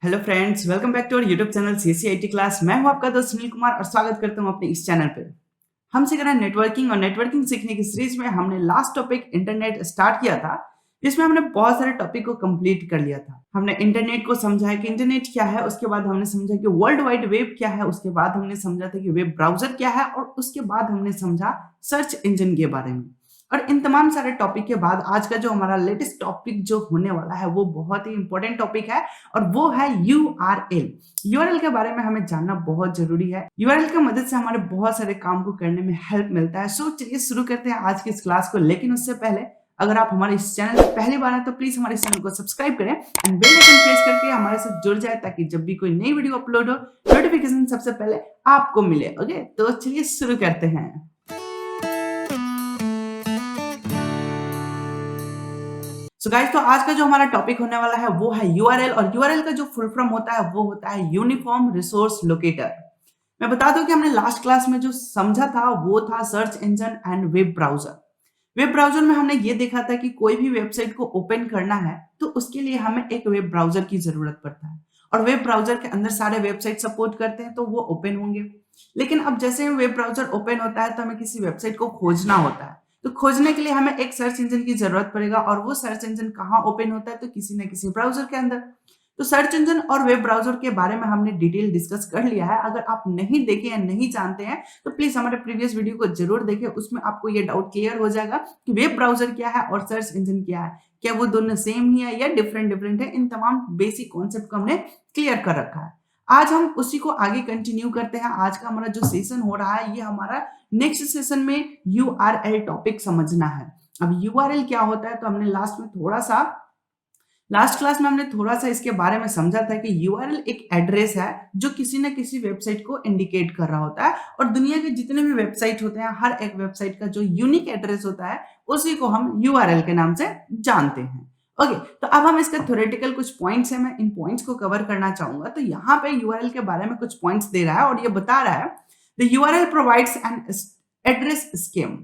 Hello friends, welcome back to our YouTube channel CSEIT class. मैं हूं आपका दोस्त सुनील कुमार और स्वागत करता हूं अपने इस चैनल पे। हम सीख रहे हैं नेटवर्किंग और नेटवर्किंग सीखने की सीरीज में हमने लास्ट टॉपिक इंटरनेट स्टार्ट किया था, जिसमें हमने बहुत सारे टॉपिक को कंप्लीट कर लिया था। हमने इंटरनेट को समझा है कि इंटरनेट क्या है, उसके बाद हमने समझा कि वर्ल्ड वाइड वेब क्या है, उसके बाद हमने समझा था कि वेब ब्राउजर क्या है और उसके बाद हमने समझा सर्च इंजन के बारे में। और इन तमाम सारे टॉपिक के बाद आज का जो हमारा लेटेस्ट टॉपिक जो होने वाला है वो बहुत ही इंपॉर्टेंट टॉपिक है और वो है यूआरएल। यूआरएल के बारे में हमें जानना बहुत जरूरी है। यूआरएल की मदद से हमारे बहुत सारे काम को करने में हेल्प मिलता है। सो चलिए शुरू करते हैं आज की इस क्लास को। लेकिन उससे पहले अगर आप हमारे इस चैनल पर पहली बार हैं तो प्लीज हमारे इस चैनल को सब्सक्राइब करें एंड बेल आइकन प्रेस करके हमारे साथ जुड़ जाए ताकि जब भी कोई नई वीडियो अपलोड हो नोटिफिकेशन सबसे पहले आपको मिले। ओके, तो चलिए शुरू करते हैं। सो गाइस, तो आज का जो हमारा टॉपिक होने वाला है वो है यूआरएल। और यूआरएल का जो फुल फॉर्म होता है वो होता है यूनिफॉर्म रिसोर्स लोकेटर। मैं बता दूं कि हमने लास्ट क्लास में जो समझा था वो था search engine and web browser. Web browser में हमने ये देखा था कि कोई भी वेबसाइट को ओपन करना है तो उसके लिए हमें एक वेब ब्राउजर की जरूरत पड़ता है और वेब ब्राउजर के अंदर सारे वेबसाइट सपोर्ट करते हैं तो वो ओपन होंगे। लेकिन अब जैसे वेब ब्राउजर ओपन होता है तो हमें किसी वेबसाइट को खोजना होता है, तो खोजने के लिए हमें एक सर्च इंजन की जरूरत पड़ेगा और वो सर्च इंजन कहाँ ओपन होता है तो किसी न किसी ब्राउजर के अंदर। तो सर्च इंजन और वेब ब्राउजर के बारे में हमने डिटेल डिस्कस कर लिया है। अगर आप नहीं देखे या नहीं जानते हैं तो प्लीज हमारे प्रीवियस वीडियो को जरूर देखें, उसमें आपको ये डाउट क्लियर हो जाएगा कि वेब ब्राउजर क्या है और सर्च इंजन क्या है, क्या वो दोनों सेम ही है या डिफरेंट डिफरेंट है। इन तमाम बेसिक कॉन्सेप्ट को हमने क्लियर कर रखा है। आज हम उसी को आगे कंटिन्यू करते हैं। आज का हमारा जो सेशन हो रहा है ये हमारा नेक्स्ट सेशन में यूआरएल टॉपिक समझना है। अब यूआरएल क्या होता है तो हमने लास्ट क्लास में हमने थोड़ा सा इसके बारे में समझा था कि यूआरएल एक एड्रेस है जो किसी न किसी वेबसाइट को इंडिकेट कर रहा होता है और दुनिया के जितने भी वेबसाइट होते हैं हर एक वेबसाइट का जो यूनिक एड्रेस होता है उसी को हम यूआरएल के नाम से जानते हैं। ओके, तो अब हम इसका थ्योरेटिकल कुछ पॉइंट्स है, मैं इन पॉइंट्स को कवर करना चाहूंगा। तो यहाँ पे यूआरएल के बारे में कुछ पॉइंट्स दे रहा है और ये बता रहा है the URL provides an address scheme.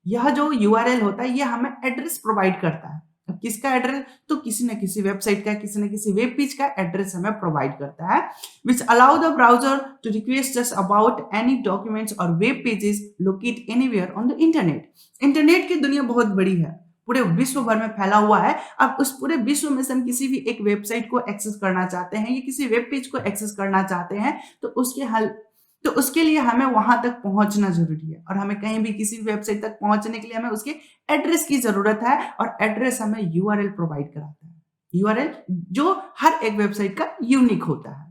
यह जो यूआरएल होता है ये हमें एड्रेस प्रोवाइड करता है। अब किसका एड्रेस तो किसी न किसी वेबसाइट का, किसी न किसी वेब पेज का एड्रेस हमें प्रोवाइड करता है, which allow the browser to request us about any documents or web pages located anywhere on the internet। Internet की दुनिया बहुत बड़ी है, पूरे विश्व भर में फैला हुआ है। अब उस पूरे विश्व में से हम किसी भी एक वेबसाइट को एक्सेस करना चाहते हैं या किसी वेब पेज को एक्सेस करना चाहते हैं तो उसके लिए हमें वहां तक पहुंचना जरूरी है और हमें कहीं भी किसी भी वेबसाइट तक पहुंचने के लिए हमें उसके एड्रेस की जरूरत है और एड्रेस हमें यूआरएल प्रोवाइड कराता है। यूआरएल जो हर एक वेबसाइट का यूनिक होता है।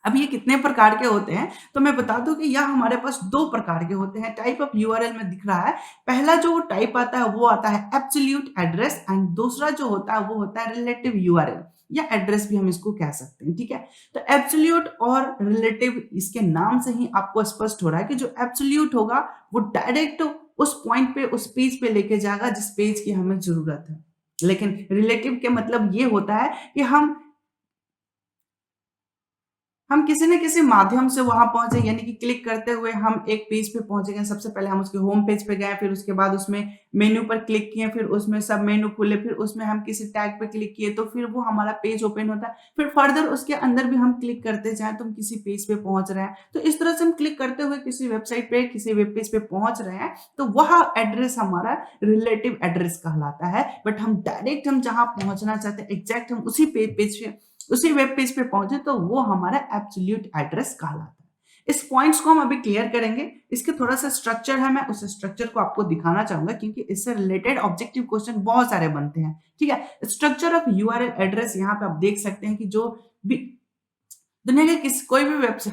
अब ये कितने प्रकार के होते हैं तो मैं बता दूं कि यह हमारे पास दो प्रकार के होते हैं। टाइप ऑफ यूआरएल में दिख रहा है, पहला जो टाइप आता है वो आता है एब्सोल्यूट एड्रेस एंड दूसरा जो होता है वो होता है रिलेटिव यूआरएल या एड्रेस भी हम इसको कह सकते हैं। ठीक है, तो एब्सोल्यूट और रिलेटिव इसके नाम से ही आपको स्पष्ट हो रहा है कि जो एब्सोल्यूट होगा वो डायरेक्ट उस पॉइंट पे उस पेज पे लेके जाएगा जिस पेज की हमें जरूरत है। लेकिन रिलेटिव के मतलब ये होता है कि हम किसी न किसी माध्यम से वहां पहुंचे, यानी कि क्लिक करते हुए हम एक पेज पे पहुंचे गए। सबसे पहले हम उसके होम पेज पे गए, फिर उसके बाद उसमें मेन्यू पर क्लिक किए, फिर उसमें सब मेन्यू खुले, फिर उसमें हम किसी टैग पे क्लिक किए तो फिर वो हमारा पेज ओपन होता है। फिर फर्दर उसके अंदर भी हम क्लिक करते जाए तो हम किसी पेज पे पहुंच रहे हैं। तो इस तरह से हम क्लिक करते हुए किसी वेबसाइट पे किसी वेब पेज पे पहुंच रहे हैं तो वह एड्रेस हमारा रिलेटिव एड्रेस कहलाता है। बट हम डायरेक्ट हम जहां पहुंचना चाहते हैं एग्जैक्ट हम उसी पेज पे उसी वेब पेज पे पहुंचे तो वो हमारा एब्सोल्यूट एड्रेस कहलाता है। इस पॉइंट्स को हम अभी क्लियर करेंगे। इसके थोड़ा सा स्ट्रक्चर है, मैं उस स्ट्रक्चर को आपको दिखाना चाहूंगा क्योंकि इससे रिलेटेड ऑब्जेक्टिव क्वेश्चन बहुत सारे बनते हैं। ठीक है, स्ट्रक्चर ऑफ यूआरएल एड्रेस यहाँ पे आप देख सकते हैं कि जो भी दुनिया के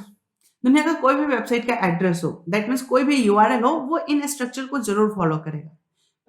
दुनिया का कोई भी वेबसाइट का एड्रेस हो, दैट मीन्स कोई भी यूआरएल हो, वो इन स्ट्रक्चर को जरूर फॉलो करेगा।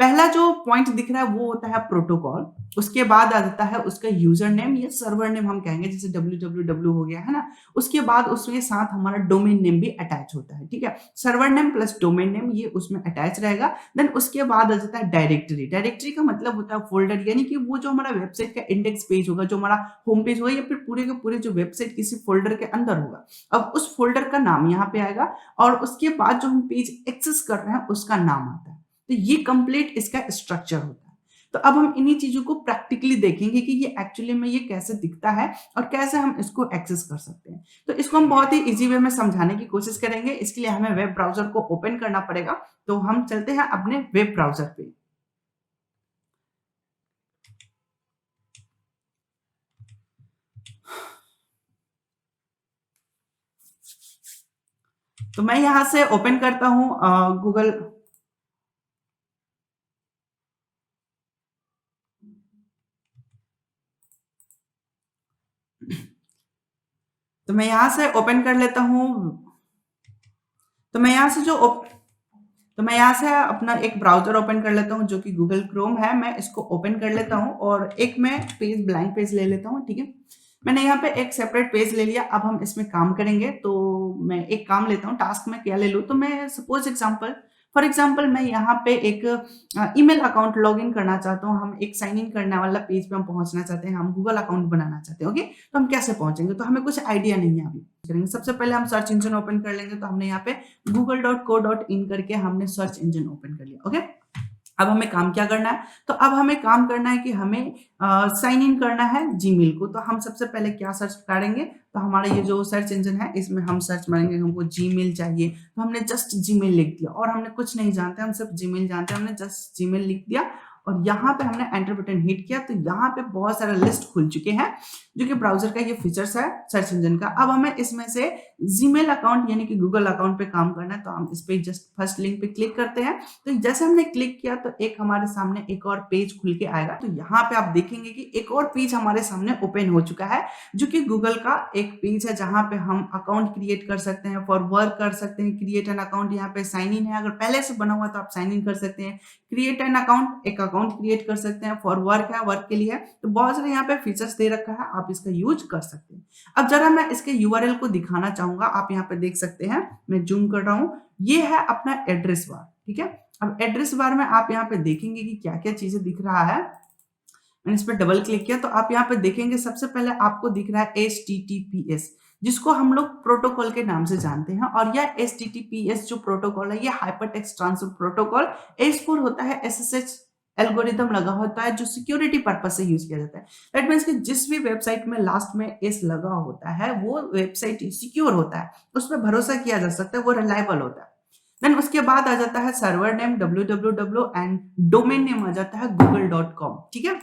पहला जो पॉइंट दिख रहा है वो होता है प्रोटोकॉल, उसके बाद आ जाता है उसका यूजर नेम या सर्वर नेम हम कहेंगे, जैसे www हो गया है ना। उसके बाद उसमें साथ हमारा डोमेन नेम भी अटैच होता है। ठीक है, server name plus domain name ये उसमें अटैच रहेगा। देन उसके बाद आ जाता है डायरेक्टरी। डायरेक्टरी का मतलब होता है फोल्डर, यानी कि वो जो हमारा वेबसाइट का इंडेक्स पेज होगा, जो हमारा होम पेज होगा या फिर पूरे के पूरे जो वेबसाइट किसी फोल्डर के अंदर होगा, अब उस फोल्डर का नाम यहाँ पे आएगा और उसके बाद जो हम पेज एक्सेस कर रहे हैं उसका नाम आता है। तो ये कंप्लीट इसका स्ट्रक्चर होता है। तो अब हम इन्हीं चीज़ों को प्रैक्टिकली देखेंगे कि ये एक्चुअली में ये कैसे दिखता है और कैसे हम इसको एक्सेस कर सकते हैं। तो इसको हम बहुत ही ईज़ी वे में समझाने की कोशिश करेंगे। इसके लिए हमें वेब ब्राउज़र को ओपन करना पड़ेगा। तो हम चलते हैं अपने वेब ब्राउज़र पे। तो मैं यहाँ से ओपन करता हूँ गूगल। तो मैं यहाँ से ओपन कर लेता हूँ। तो मैं यहाँ से जो तो मैं यहाँ से अपना एक ब्राउज़र ओपन कर लेता हूँ जो कि गूगल क्रोम है। मैं इसको ओपन कर लेता हूँ और एक मैं पेज ब्लैंक पेज ले लेता हूँ, ठीक है? मैंने यहाँ पे एक सेपरेट पेज ले लिया। अब हम इसमें काम करेंगे। तो मैं एक काम लेता हूँ, टास्क में क्या ले लूँ? तो मैं सपोज़ फॉर एग्ज़ाम्पल मैं यहाँ पे एक ईमेल अकाउंट लॉगिन करना चाहता हूँ। हम एक साइन इन करने वाला पेज पे हम पहुँचना चाहते हैं। हम गूगल अकाउंट बनाना चाहते हैं, ओके? तो हम कैसे पहुँचेंगे? तो हमें कुछ आइडिया नहीं है अभी। करेंगे सबसे पहले हम सर्च इंजन ओपन कर लेंगे। तो हमने यहाँ पे google.co.in करके हमने सर्च इंजन ओपन कर लिया, ओके? अब हमें काम क्या करना है? तो अब हमें काम करना है कि हमें साइन इन करना है जीमेल को। तो हम सबसे पहले क्या सर्च करेंगे? तो हमारा ये जो सर्च इंजन है इसमें हम सर्च मारेंगे, हमको जीमेल चाहिए। तो हमने जस्ट जीमेल लिख दिया और हमने कुछ नहीं जानते, हम सिर्फ जीमेल जानते हैं। हमने जस्ट जीमेल लिख दिया और यहाँ पे हमने एंटर बटन हिट किया। तो यहाँ पे बहुत सारा लिस्ट खुल चुके हैं जो कि ब्राउजर का ये फीचर्स है सर्च इंजन का। अब हमें इसमें से जीमेल अकाउंट यानी कि गूगल अकाउंट पे काम करना है। तो हम इस पे जस्ट फर्स्ट लिंक पे क्लिक करते हैं। तो जैसे हमने क्लिक किया तो एक हमारे सामने एक और पेज खुल के आएगा। तो यहाँ पे आप देखेंगे कि एक और पेज हमारे सामने ओपन हो चुका है जो कि गूगल का एक पेज है जहाँ पे हम अकाउंट क्रिएट कर सकते हैं, फॉर वर्क कर सकते हैं, क्रिएट एन अकाउंट। यहाँ पे साइन इन है, अगर पहले से बना हुआ तो आप साइन इन कर सकते हैं। क्रिएट एन अकाउंट, एक अकाउंट क्रिएट कर सकते हैं। फॉर वर्क है, वर्क के लिए है। तो बहुत सारे यहाँ पे फीचर्स दे रखा है, आप इसका यूज कर सकते हैं। अब जरा मैं इसके यूआरएल को दिखाना चाहूंगा। आप यहाँ पे देख सकते हैं, मैं जूम कर रहा हूँ। ये है अपना एड्रेस बार, ठीक है? अब एड्रेस बार में आप यहाँ पे देखेंगे कि क्या क्या चीजें दिख रहा है। मैंने इस पर डबल क्लिक किया तो आप यहाँ पे देखेंगे सबसे पहले आपको दिख रहा है HTTPS, जिसको हम लोग प्रोटोकॉल के नाम से जानते हैं। और यह HTTPS जो प्रोटोकॉल है, ये hyper text transfer protocol. S4 होता है, SSH एल्गोरिदम लगा होता है जो सिक्योरिटी पर्पज से यूज किया जाता है। दैट मीन्स कि जिस भी वेबसाइट में लास्ट में एस लगा होता है वो वेबसाइट सिक्योर होता है, उस पर भरोसा किया जा सकता है, वो रिलायबल होता है। देन उसके बाद आ जाता है server name www and domain name आ जाता है google.com, ठीक है?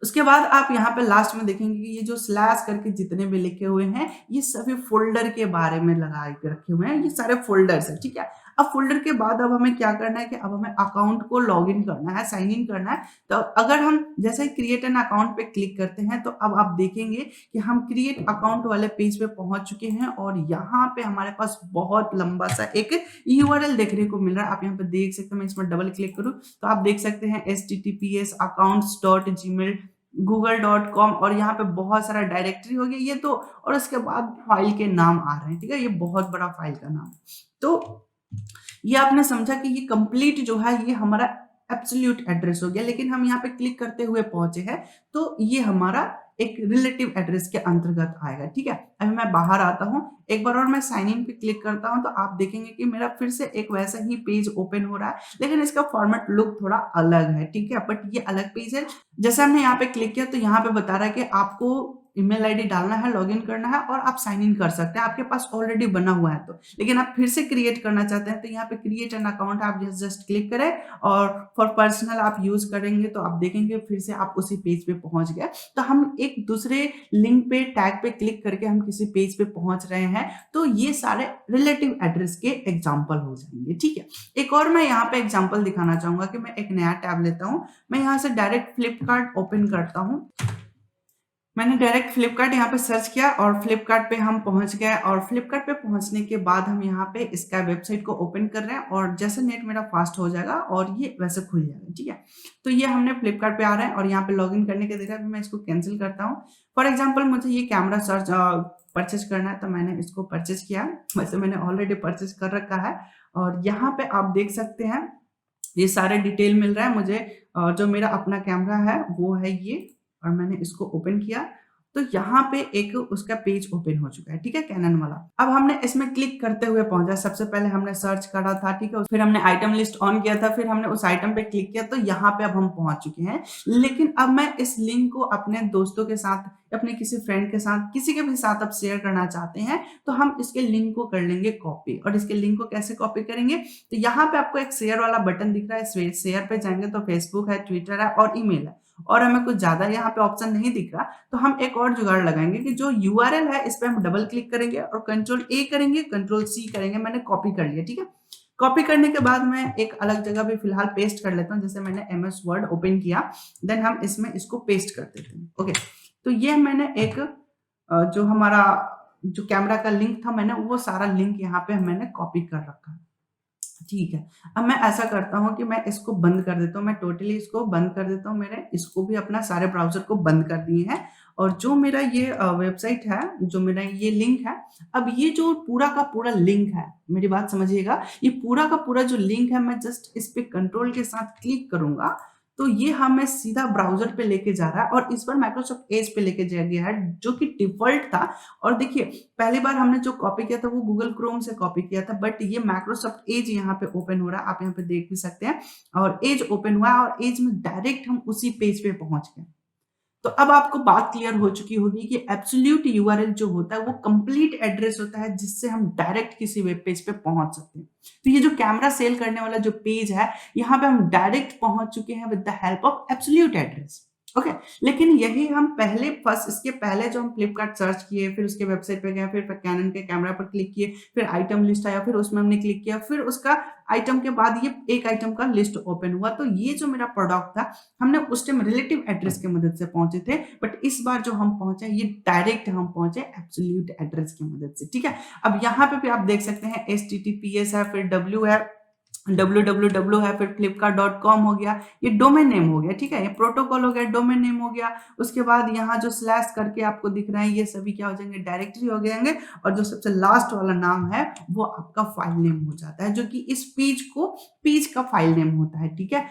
उसके बाद आप यहाँ पे लास्ट में देखेंगे कि ये जो स्लैश करके जितने भी लिखे हुए हैं ये सभी फोल्डर के बारे में लगा के रखे हुए हैं। ये सारे फोल्डर्स हैं, ठीक है? अब फोल्डर के बाद अब हमें क्या करना है कि अब हमें अकाउंट को लॉग इन करना है, साइन इन करना है। तो अगर हम जैसे ही क्रिएट एन अकाउंट पे क्लिक करते हैं तो अब आप देखेंगे कि हम क्रिएट अकाउंट वाले पेज पे पहुंच चुके हैं और यहाँ पे हमारे पास बहुत लंबा सा एक यूआरएल देखने को मिल रहा है। आप यहाँ पे देख सकते हैं, मैं इसमें डबल क्लिक करूँ तो आप देख सकते हैं https accounts.gmail google.com और यहाँ पे बहुत सारा डायरेक्टरी हो गया ये तो, और उसके बाद फाइल के नाम आ रहे हैं, ठीक है? ये बहुत बड़ा फाइल का नाम। तो ये आपने समझा कि ये कंप्लीट जो है ये हमारा एब्सोल्यूट एड्रेस हो गया। लेकिन हम यहाँ पे क्लिक करते हुए पहुंचे हैं तो ये हमारा एक रिलेटिव एड्रेस के अंतर्गत आएगा, ठीक है? अभी मैं बाहर आता हूँ एक बार और मैं साइन इन पे क्लिक करता हूँ तो आप देखेंगे कि मेरा फिर से एक वैसा ही पेज ओपन हो रहा है, लेकिन इसका फॉर्मेट लुक थोड़ा अलग है, ठीक है? बट ये अलग पेज है। जैसे हमने यहाँ पे क्लिक किया तो यहाँ पे बता रहा है कि आपको ईमेल आईडी डालना है, लॉगिन करना है और आप साइन इन कर सकते हैं। आपके पास ऑलरेडी बना हुआ है तो, लेकिन आप फिर से क्रिएट करना चाहते हैं तो यहाँ पे क्रिएट एन अकाउंट आप जस्ट क्लिक करें और फॉर पर्सनल आप यूज करेंगे तो आप देखेंगे फिर से आप उसी पेज पे पहुंच गए। तो हम एक दूसरे लिंक पे टैग पे क्लिक करके हम किसी पेज पे पहुंच रहे हैं। तो ये सारे रिलेटिव एड्रेस के एग्जाम्पल हो जाएंगे, ठीक है? एक और मैं यहाँ पे एग्जाम्पल दिखाना चाहूंगा कि मैं एक नया टैब लेता हूँ। मैं यहाँ से डायरेक्ट फ्लिपकार्ट ओपन करता हूँ। मैंने डायरेक्ट फ्लिपकार्ट यहाँ पे सर्च किया और फ्लिपकार्ट पे हम पहुंच गए। और फ्लिपकार्ट पे पहुंचने के बाद हम यहाँ पे इसका वेबसाइट को ओपन कर रहे हैं और जैसे नेट मेरा फास्ट हो जाएगा और ये वैसे खुल जाएगा, ठीक है? तो ये हमने फ्लिपकार्ट पे आ रहे हैं और यहाँ पे लॉगिन करने के देखा मैं इसको कैंसिल करता हूँ। फॉर एग्जाम्पल मुझे ये कैमरा सर्च परचेज करना है तो मैंने इसको परचेज किया। वैसे मैंने ऑलरेडी परचेज कर रखा है और यहाँ पे आप देख सकते हैं ये सारे डिटेल मिल रहा है मुझे। जो मेरा अपना कैमरा है वो है ये और मैंने इसको ओपन किया तो यहाँ पे एक उसका पेज ओपन हो चुका है, ठीक है, कैनन वाला। अब हमने इसमें क्लिक करते हुए पहुंचा, सबसे पहले हमने सर्च करा था, ठीक है, फिर हमने आइटम लिस्ट ऑन किया था, फिर हमने उस आइटम पे क्लिक किया, तो यहाँ पे अब हम पहुंच चुके हैं। लेकिन अब मैं इस लिंक को अपने दोस्तों के साथ, अपने किसी फ्रेंड के साथ, किसी के भी साथ आप शेयर करना चाहते हैं, तो हम इसके लिंक को कर लेंगे कॉपी। और इसके लिंक को कैसे कॉपी करेंगे, तो यहाँ पे आपको एक शेयर वाला बटन दिख रहा है, शेयर पे जाएंगे तो फेसबुक है, ट्विटर है और ईमेल है, और हमें कुछ ज्यादा यहाँ पे ऑप्शन नहीं दिख रहा, तो हम एक और जुगाड़ लगाएंगे कि जो यूआरएल है इस पे हम डबल क्लिक करेंगे और कंट्रोल ए करेंगे, कंट्रोल सी करेंगे। मैंने कॉपी कर लिया, ठीक है। कॉपी करने के बाद मैं एक अलग जगह भी फिलहाल पेस्ट कर लेता हूँ, जैसे मैंने एमएस वर्ड ओपन किया, देन हम इसमें इसको पेस्ट कर देते हैं। ओके, तो ये मैंने एक जो हमारा जो कैमरा का लिंक था, मैंने वो सारा लिंक यहाँ पे मैंने कॉपी कर रखा है, ठीक है। अब मैं ऐसा करता हूँ कि मैं इसको बंद कर देता हूँ, मैं टोटली इसको बंद कर देता हूँ, मैंने इसको भी अपना सारे ब्राउजर को बंद कर दिए हैं। और जो मेरा ये वेबसाइट है, जो मेरा ये लिंक है, अब ये जो पूरा का पूरा लिंक है, मेरी बात समझिएगा, ये पूरा का पूरा जो लिंक है, मैं जस्ट इस पे कंट्रोल के साथ क्लिक करूंगा तो ये हमें सीधा ब्राउजर पे लेके जा रहा है, और इस पर माइक्रोसॉफ्ट एज पे लेके जा गया है, जो कि डिफॉल्ट था। और देखिए, पहली बार हमने जो कॉपी किया था वो गूगल क्रोम से कॉपी किया था, बट ये माइक्रोसॉफ्ट एज यहाँ पे ओपन हो रहा है, आप यहाँ पे देख भी सकते हैं। और एज ओपन हुआ है, और एज में डायरेक्ट हम उसी पेज पे पहुंच गए। तो अब आपको बात क्लियर हो चुकी होगी कि एब्सोल्यूट यूआरएल जो होता है वो कंप्लीट एड्रेस होता है, जिससे हम डायरेक्ट किसी वेब पेज पे पहुंच सकते हैं। तो ये जो कैमरा सेल करने वाला जो पेज है, यहाँ पे हम डायरेक्ट पहुंच चुके हैं with the help of absolute address. Okay, लेकिन यही हम पहले फर्स्ट, इसके पहले जो हम फ्लिपकार्ट सर्च किए, फिर उसके वेबसाइट पे गए, फिर कैनन के कैमरा पर क्लिक किए, फिर आइटम लिस्ट आया, फिर उसमें हमने क्लिक किया, फिर उसका आइटम के बाद ये एक आइटम का लिस्ट ओपन हुआ। तो ये जो मेरा प्रोडक्ट था, हमने उस टाइम रिलेटिव एड्रेस की मदद से पहुंचे थे, बट इस बार जो हम पहुंचे, ये डायरेक्ट हम पहुंचे एब्सोल्यूट एड्रेस की मदद से, ठीक है। अब यहाँ पे भी आप देख सकते हैं HTTPS है, फिर W है, www है, फिर flipkart.com हो गया, ये डोमेन नेम हो गया, ठीक है, ये प्रोटोकॉल हो गया, डोमेन नेम हो गया। उसके बाद यहाँ जो स्लैश करके आपको दिख रहा है, ये सभी क्या हो जाएंगे, डायरेक्टरी हो जाएंगे। और जो सबसे लास्ट वाला नाम है वो आपका फाइल नेम हो जाता है, जो कि इस पेज का फाइल नेम होता है, ठीक है।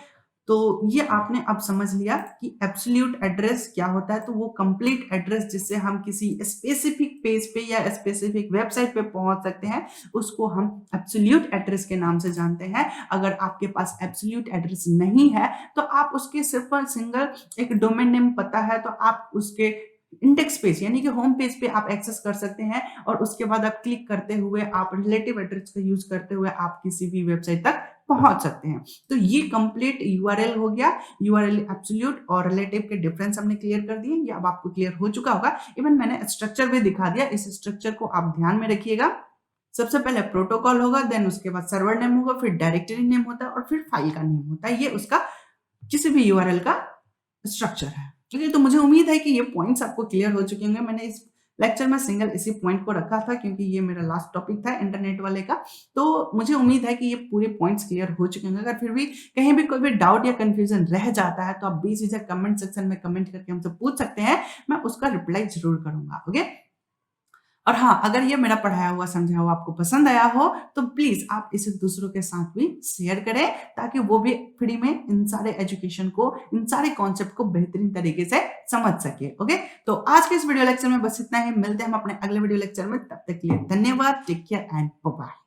तो ये आपने अब समझ लिया कि एब्सोल्यूट एड्रेस क्या होता है। तो वो कंप्लीट एड्रेस जिससे हम किसी स्पेसिफिक पेज पे या स्पेसिफिक वेबसाइट पे पहुंच सकते हैं, उसको हम एब्सोल्यूट एड्रेस के नाम से जानते हैं। अगर आपके पास एब्सोल्यूट एड्रेस नहीं है, तो आप उसके सिर्फ सिंगल एक डोमेन नेम पता है, तो आप उसके इंडेक्स पेज यानी कि होम पेज पे आप एक्सेस कर सकते हैं, और उसके बाद आप क्लिक करते हुए, आप रिलेटिव एड्रेस का यूज करते हुए आप किसी भी वेबसाइट तक पहुंच सकते हैं। तो ये कंप्लीट यूआरएल हो गया। यूआरएल एब्सोल्यूट और रिलेटिव के डिफरेंस हमने क्लियर कर दिए, ये अब आपको क्लियर हो चुका होगा। इवन मैंने स्ट्रक्चर भी दिखा दिया, इस स्ट्रक्चर को आप ध्यान में रखिएगा। सबसे पहले प्रोटोकॉल होगा, देन उसके बाद सर्वर नेम होगा, फिर डायरेक्टरी नेम होता है, और फिर फाइल का नेम होता है। ये उसका किसी भी यूआरएल का स्ट्रक्चर है, ठीक है। तो मुझे उम्मीद है कि ये पॉइंट्स आपको क्लियर हो चुके होंगे। मैंने इस लेक्चर में सिंगल इसी पॉइंट को रखा था, क्योंकि ये मेरा लास्ट टॉपिक था इंटरनेट वाले का। तो मुझे उम्मीद है कि ये पूरे पॉइंट्स क्लियर हो चुके होंगे। अगर फिर भी कहीं भी कोई भी डाउट या कंफ्यूजन रह जाता है, तो आप बेझिझक कमेंट सेक्शन में कमेंट करके हमसे पूछ सकते हैं, मैं उसका रिप्लाई जरूर करूंगा। ओके, और हाँ, अगर ये मेरा पढ़ाया हुआ समझाया हुआ आपको पसंद आया हो, तो प्लीज आप इसे दूसरों के साथ भी शेयर करें, ताकि वो भी फ्री में इन सारे एजुकेशन को, इन सारे कॉन्सेप्ट को बेहतरीन तरीके से समझ सके। ओके, तो आज के इस वीडियो लेक्चर में बस इतना ही। मिलते हैं हम अपने अगले वीडियो लेक्चर में, तब तक के लिए धन्यवाद, टेक केयर एंड बाय।